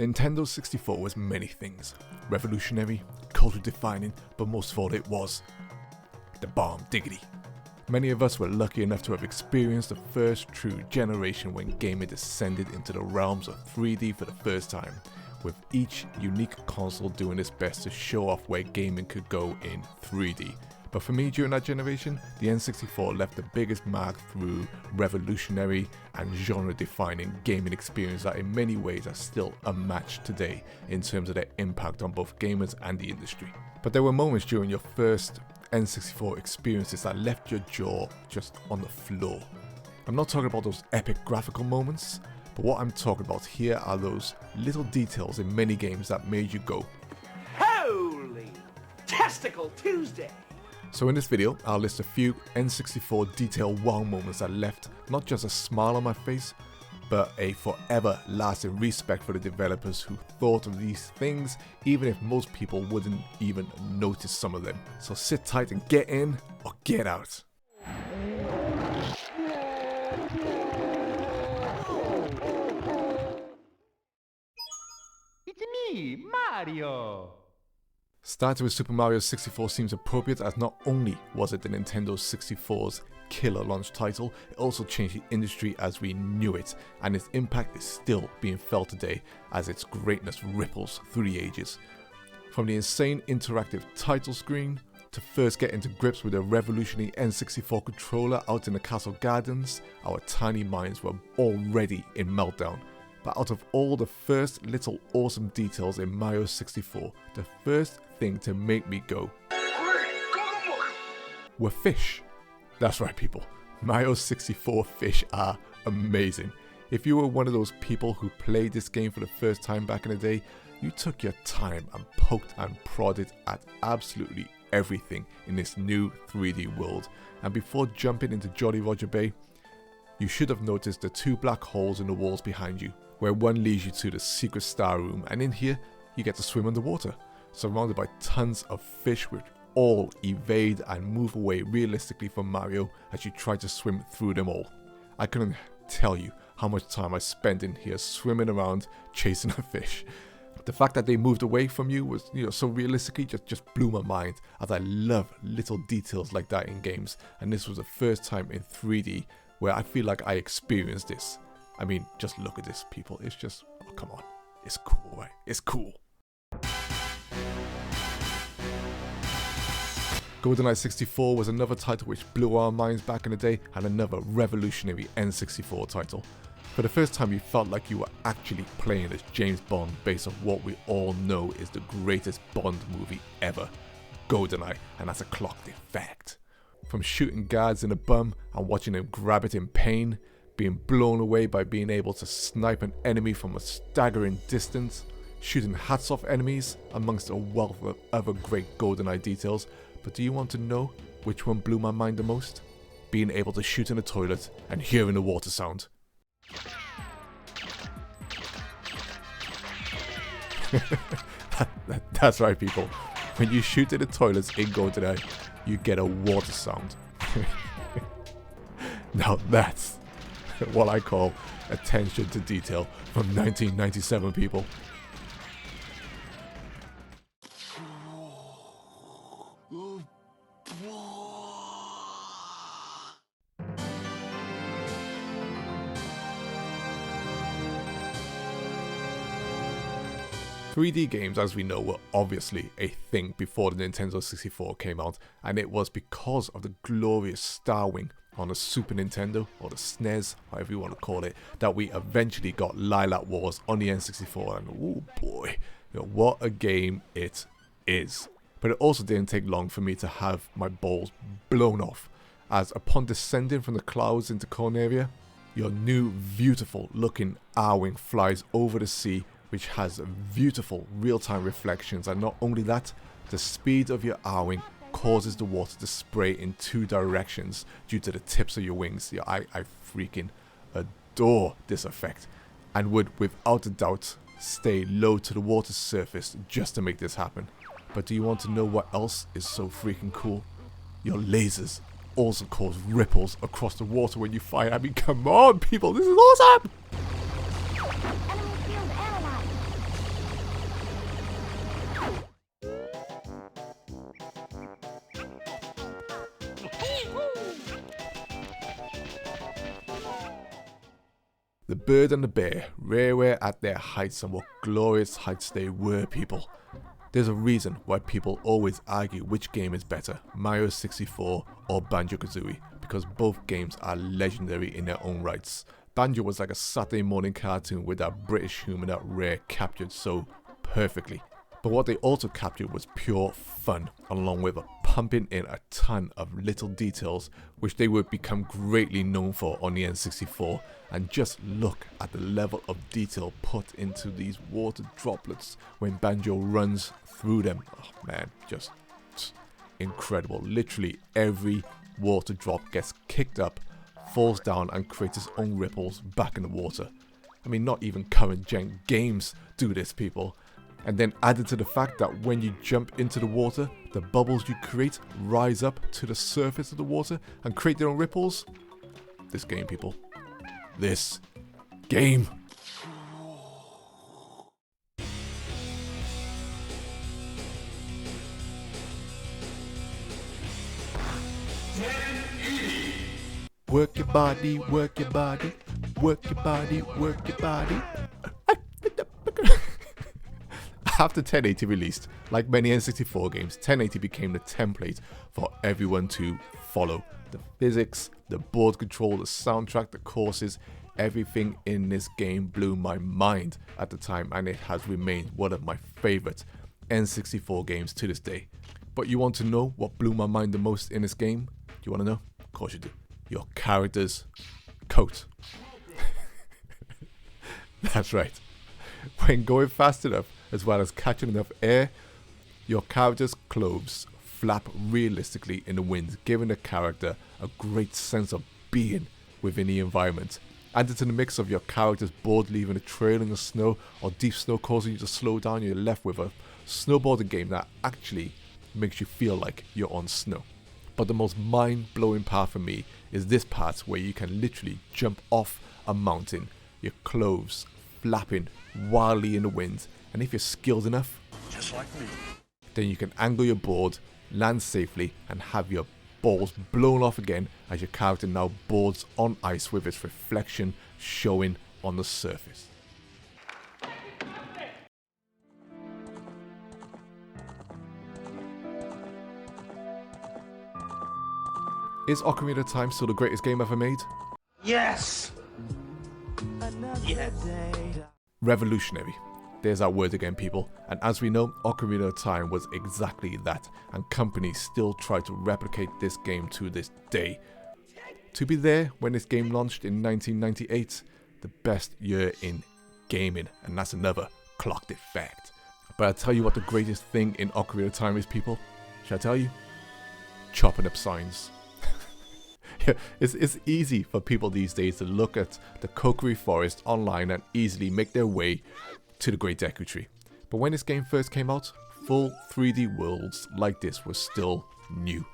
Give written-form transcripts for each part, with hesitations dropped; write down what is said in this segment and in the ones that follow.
Nintendo 64 was many things. Revolutionary, culture defining, but most of all it was the bomb diggity. Many of us were lucky enough to have experienced the first true generation when gaming descended into the realms of 3D for the first time, with each unique console doing its best to show off where gaming could go in 3D. But for me during that generation, the N64 left the biggest mark through revolutionary and genre-defining gaming experience that in many ways are still unmatched today in terms of their impact on both gamers and the industry. But there were moments during your first N64 experiences that left your jaw just on the floor. I'm not talking about those epic graphical moments, but what I'm talking about here are those little details in many games that made you go, "Holy Testicle Tuesday!" So in this video, I'll list a few N64 detail wow moments that left not just a smile on my face, but a forever lasting respect for the developers who thought of these things, even if most people wouldn't even notice some of them. So sit tight and get in or get out. It's me, Mario! Starting with Super Mario 64 seems appropriate, as not only was it the Nintendo 64's killer launch title, it also changed the industry as we knew it, and its impact is still being felt today as its greatness ripples through the ages. From the insane interactive title screen, to first getting to grips with the revolutionary N64 controller out in the castle gardens, our tiny minds were already in meltdown. But out of all the first little awesome details in Mario 64, the first thing to make me go were fish. That's right people, Mario 64 fish are amazing. If you were one of those people who played this game for the first time back in the day, you took your time and poked and prodded at absolutely everything in this new 3D world. And before jumping into Jolly Roger Bay, you should have noticed the two black holes in the walls behind you, where one leads you to the secret star room, and in here you get to swim underwater, surrounded by tons of fish which all evade and move away realistically from Mario as you try to swim through them all. I couldn't tell you how much time I spent in here swimming around chasing a fish. The fact that they moved away from you was, so realistically just blew my mind, as I love little details like that in games, and this was the first time in 3D where I feel like I experienced this. I mean, just look at this, people. It's just, oh, come on. It's cool, right? It's cool. Goldeneye 64 was another title which blew our minds back in the day, and another revolutionary N64 title. For the first time, you felt like you were actually playing as James Bond based on what we all know is the greatest Bond movie ever, Goldeneye, and that's a clocked in fact. From shooting guards in the bum and watching them grab it in pain, being blown away by being able to snipe an enemy from a staggering distance, shooting hats off enemies, amongst a wealth of other great GoldenEye details. But do you want to know which one blew my mind the most? Being able to shoot in a toilet and hearing the water sound. That's right people, when you shoot in the toilets in GoldenEye, you get a water sound. Now that's what I call attention to detail from 1997 people. 3D games, as we know, were obviously a thing before the Nintendo 64 came out, and it was because of the glorious Starwing on the Super Nintendo, or the SNES, however you want to call it, that we eventually got Lilac Wars on the N64, and oh boy, what a game it is. But it also didn't take long for me to have my balls blown off, as upon descending from the clouds into Corneria, your new beautiful looking R-Wing flies over the sea, which has beautiful real-time reflections, and not only that, the speed of your R-Wing causes the water to spray in two directions due to the tips of your wings. I freaking adore this effect, and would without a doubt stay low to the water surface just to make this happen. But do you want to know what else is so freaking cool? Your lasers also cause ripples across the water when you fire. I mean, come on people, this is awesome! The Bird and the Bear, rare at their heights, and what glorious heights they were, people. There's a reason why people always argue which game is better, Mario 64 or BanjoKazooie, because both games are legendary in their own rights. Banjo was like a Saturday morning cartoon with that British humour that Rare captured so perfectly. But what they also captured was pure fun, along with pumping in a ton of little details which they would become greatly known for on the N64. And just look at the level of detail put into these water droplets when Banjo runs through them. Oh man, just incredible. Literally every water drop gets kicked up, falls down and creates its own ripples back in the water. I mean, not even current gen games do this, people. And then added to the fact that when you jump into the water, the bubbles you create rise up to the surface of the water and create their own ripples. This game, people. This game. Work your body, work your body, work your body, work your body. After 1080 released, like many N64 games, 1080 became the template for everyone to follow. The physics, the board control, the soundtrack, the courses, everything in this game blew my mind at the time, and it has remained one of my favorite N64 games to this day. But you want to know what blew my mind the most in this game? Do you want to know? Of course you do. Your character's coat. That's right. When going fast enough, as well as catching enough air, your character's clothes flap realistically in the wind, giving the character a great sense of being within the environment. Added to the mix of your character's board leaving a trail in the snow or deep snow causing you to slow down, you're left with a snowboarding game that actually makes you feel like you're on snow. But the most mind-blowing part for me is this part where you can literally jump off a mountain, your clothes flapping wildly in the wind, and if you're skilled enough, Just like me. then you can angle your board, land safely, and have your balls blown off again as your character now boards on ice with its reflection showing on the surface. Is Ocarina of Time still the greatest game ever made? Yes! Yes. Revolutionary. There's that word again, people. And as we know, Ocarina of Time was exactly that, and companies still try to replicate this game to this day. To be there when this game launched in 1998, the best year in gaming, and that's another clocked it fact. But I'll tell you what the greatest thing in Ocarina of Time is, people. Shall I tell you? Chopping up signs. It's easy for people these days to look at the Kokiri Forest online and easily make their way to the Great Deku Tree. But when this game first came out, full 3D worlds like this were still new.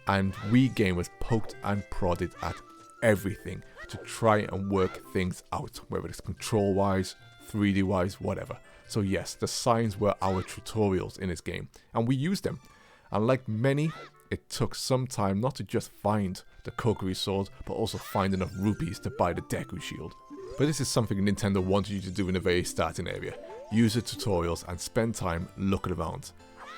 And we gamers poked and prodded at everything to try and work things out, whether it's control wise, 3D wise, whatever. So yes, the signs were our tutorials in this game, and we used them. And like many, it took some time not to just find the Kokiri sword, but also find enough rupees to buy the Deku shield. But this is something Nintendo wanted you to do in the very starting area. Use the tutorials and spend time looking around.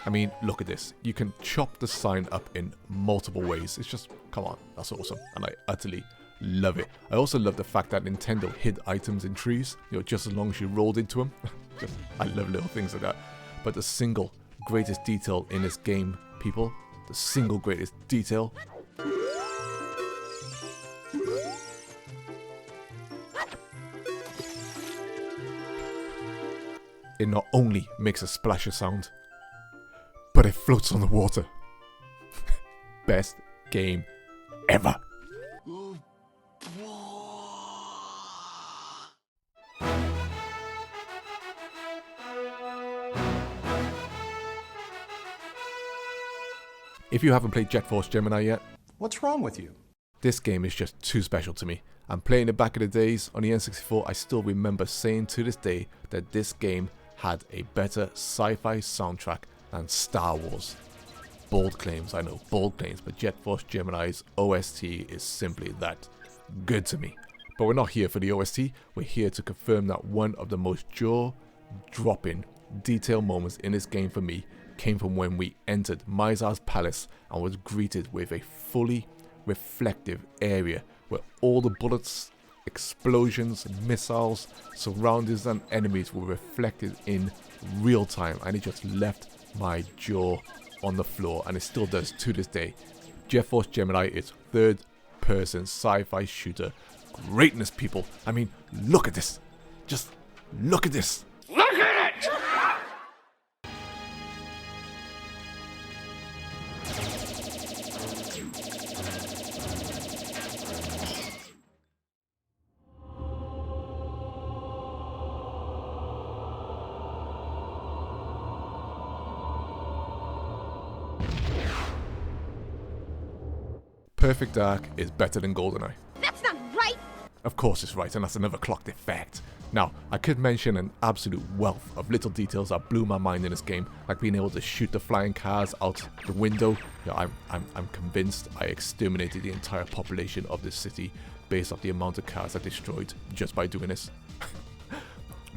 I mean, look at this. You can chop the sign up in multiple ways. It's just, come on, that's awesome. And I utterly love it. I also love the fact that Nintendo hid items in trees, just as long as you rolled into them. I love little things like that. But the single greatest detail in this game, people, the single greatest detail, it not only makes a splasher sound, but it floats on the water. Best game ever. If you haven't played Force Gemini yet, What's wrong with you? this game is just too special to me. And playing it back in the days on the N64, I still remember saying to this day that this game had a better sci-fi soundtrack than Star Wars. Bold claims, I know, bold claims, but Force Gemini's OST is simply that good to me. But we're not here for the OST, we're here to confirm that one of the most jaw-dropping detail moments in this game for me came from when we entered Mizar's palace and was greeted with a fully reflective area where all the bullets, explosions, missiles, surroundings and enemies were reflected in real time, and it just left my jaw on the floor, and it still does to this day. Force Gemini is third-person sci-fi shooter greatness, people. I mean, look at this. Just look at this. Look at it! Perfect Dark is better than Goldeneye. That's not right! Of course it's right, and that's another clocked fact. Now, I could mention an absolute wealth of little details that blew my mind in this game, like being able to shoot the flying cars out the window. You know, I'm convinced I exterminated the entire population of this city based off the amount of cars I destroyed just by doing this.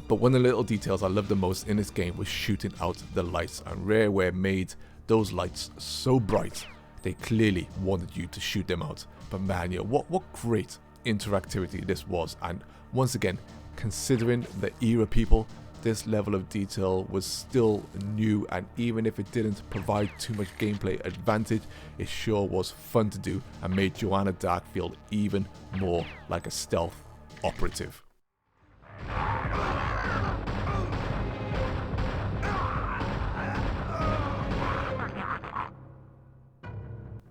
But one of the little details I loved the most in this game was shooting out the lights, and Rareware made those lights so bright they clearly wanted you to shoot them out. But man, you know, what great interactivity this was. And once again, considering the era, people, this level of detail was still new, and even if it didn't provide too much gameplay advantage, it sure was fun to do and made Joanna Dark feel even more like a stealth operative.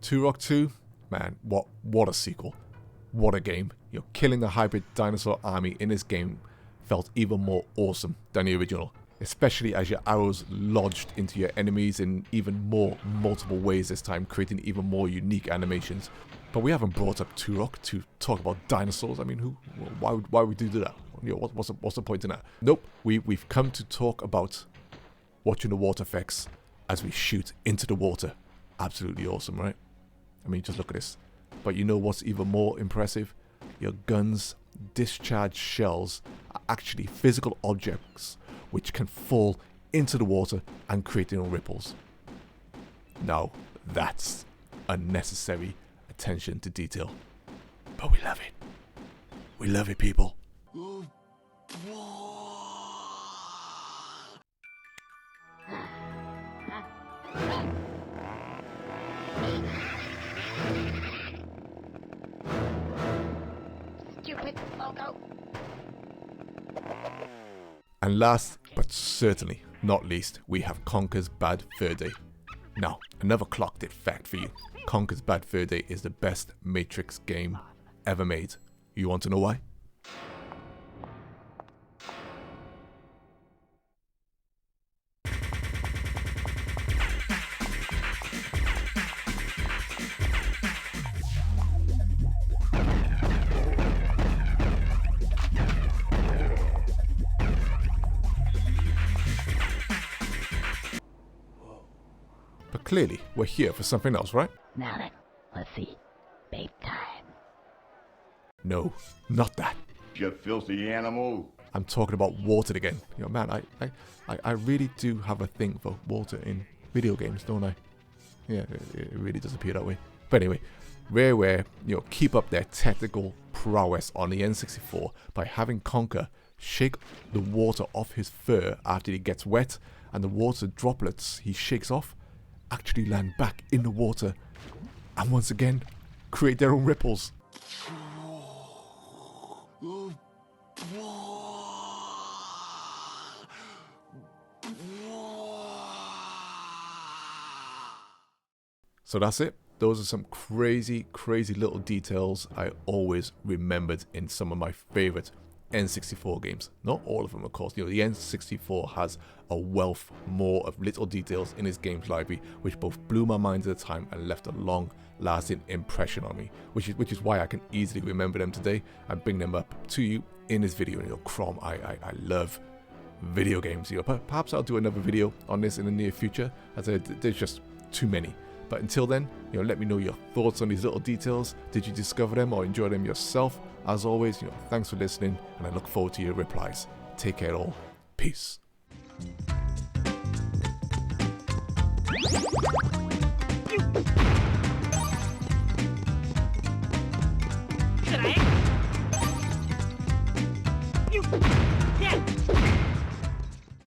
Turok 2, man, what a sequel. What a game. You know, killing the hybrid dinosaur army in this game felt even more awesome than the original, especially as your arrows lodged into your enemies in even more multiple ways this time, creating even more unique animations. But we haven't brought up Turok to talk about dinosaurs. I mean, why would we do that? You know, what's the point in that? Nope, we've come to talk about watching the water effects as we shoot into the water. Absolutely awesome, right? I mean, just look at this. But you know what's even more impressive? Your guns discharge shells are actually physical objects which can fall into the water and create their own ripples. Now, that's unnecessary attention to detail. But we love it. We love it, people. Stupid logo. And last, but certainly not least, we have Conker's Bad Fur Day. Now, another clocked it fact for you. Conker's Bad Fur Day is the best Matrix game ever made. You want to know why? But clearly, we're here for something else, right? Now then, let's see. Babe time. No, not that. You filthy animal. I'm talking about water again. You know, man, I really do have a thing for water in video games, don't I? Yeah, it really does appear that way. But anyway, Rareware, you know, keep up their technical prowess on the N64 by having Conker shake the water off his fur after he gets wet, and the water droplets he shakes off actually land back in the water, and once again create their own ripples. So that's it. Those are some crazy little details I always remembered in some of my favorite N64 games. Not all of them, of course. You know, the N64 has a wealth more of little details in its games library, which both blew my mind at the time and left a long-lasting impression on me, which is why I can easily remember them today and bring them up to you in this video. You know, Crom, I love video games. You know, perhaps I'll do another video on this in the near future, as there's just too many. But until then, you know, let me know your thoughts on these little details. Did you discover them or enjoy them yourself? As always, thanks for listening, and I look forward to your replies. Take care all. Peace.